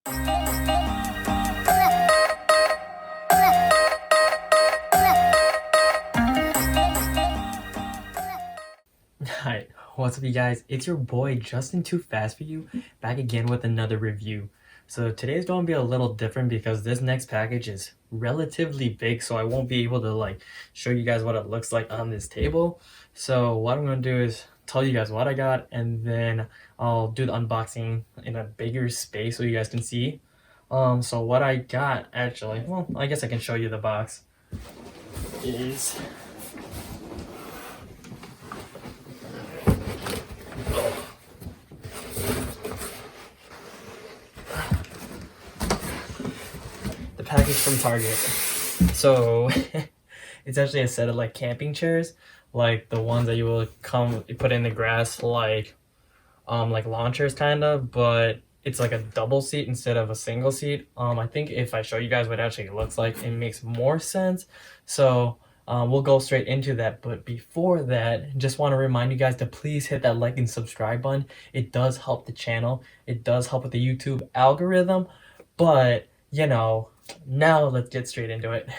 Hi, what's up you guys? It's your boy Justin Too Fast for You, back again with another review. So today's going to be a little different because this next package is relatively big, so I won't be able to show you guys what it looks like on this table. So what I'm going to do is tell you guys what I got, and then I'll do the unboxing in a bigger space so you guys can see. So what I got actually, well, I guess I can show you the box, is the package from Target. So it's actually a set of camping chairs, like the ones that you will put in the grass, like lawn chairs kind of, but it's like a double seat instead of a single seat. I think if I show you guys what it actually looks like, it makes more sense. So we'll go straight into that. But before that, just want to remind you guys to please hit that like and subscribe button. It does help the channel. It does help with the YouTube algorithm. But, now let's get straight into it.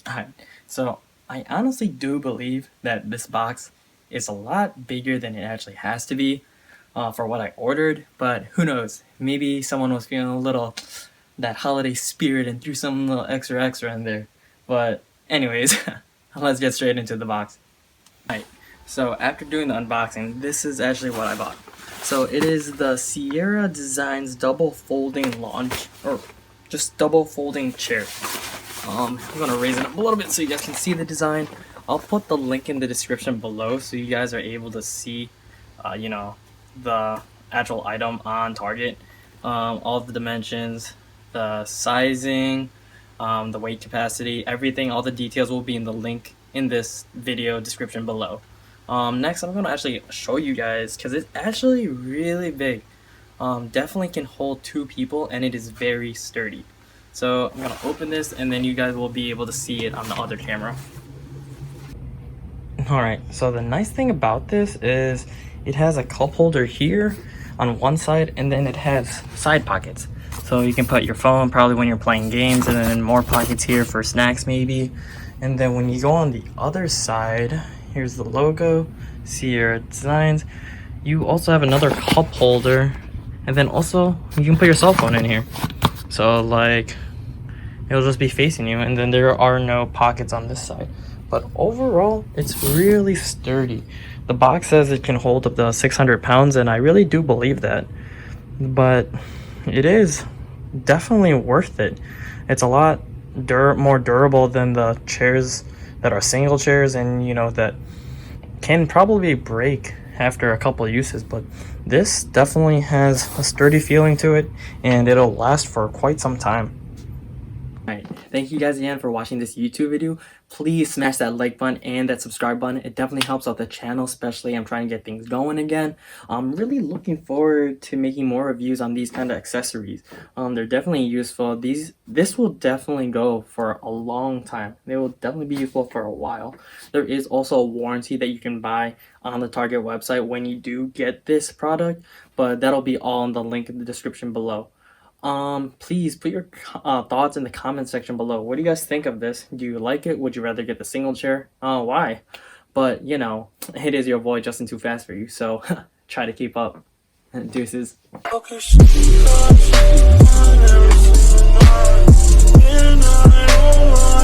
Alright, so I honestly do believe that this box is a lot bigger than it actually has to be for what I ordered, but who knows, maybe someone was feeling a little that holiday spirit and threw some little extra in there. But anyways, let's get straight into the box. Alright, so after doing the unboxing, this is actually what I bought. So it is the Sierra Designs double folding double folding chair. I'm gonna raise it up a little bit so you guys can see the design. I'll put the link in the description below so you guys are able to see, the actual item on Target. All of the dimensions, the sizing, the weight capacity, everything, all the details will be in the link in this video description below. Next, I'm gonna actually show you guys because it's actually really big. Definitely can hold 2 people, and it is very sturdy. So I'm gonna open this, and then you guys will be able to see it on the other camera. Alright, so the nice thing about this is it has a cup holder here on one side, and then it has side pockets. So you can put your phone probably when you're playing games, and then more pockets here for snacks maybe. And then when you go on the other side, here's the logo, Sierra Designs. You also have another cup holder, and then also you can put your cell phone in here. So it'll just be facing you, and then there are no pockets on this side. But overall, it's really sturdy. The box says it can hold up to 600 pounds, and I really do believe that. But it is definitely worth it. It's a lot more durable than the chairs that are single chairs, and that can probably break after a couple of uses. But this definitely has a sturdy feeling to it, and it'll last for quite some time. Alright, thank you guys again for watching this YouTube video. Please smash that like button and that subscribe button. It definitely helps out the channel, especially I'm trying to get things going again. I'm really looking forward to making more reviews on these kind of accessories. They're definitely useful. This will definitely go for a long time. They will definitely be useful for a while. There is also a warranty that you can buy on the Target website when you do get this product, but that'll be all in the link in the description below. Please put your thoughts in the comment section below. What do you guys think of this? Do you like it? Would you rather get the single chair? Why? But it is your boy Justin Too Fast for You, so try to keep up. Deuces.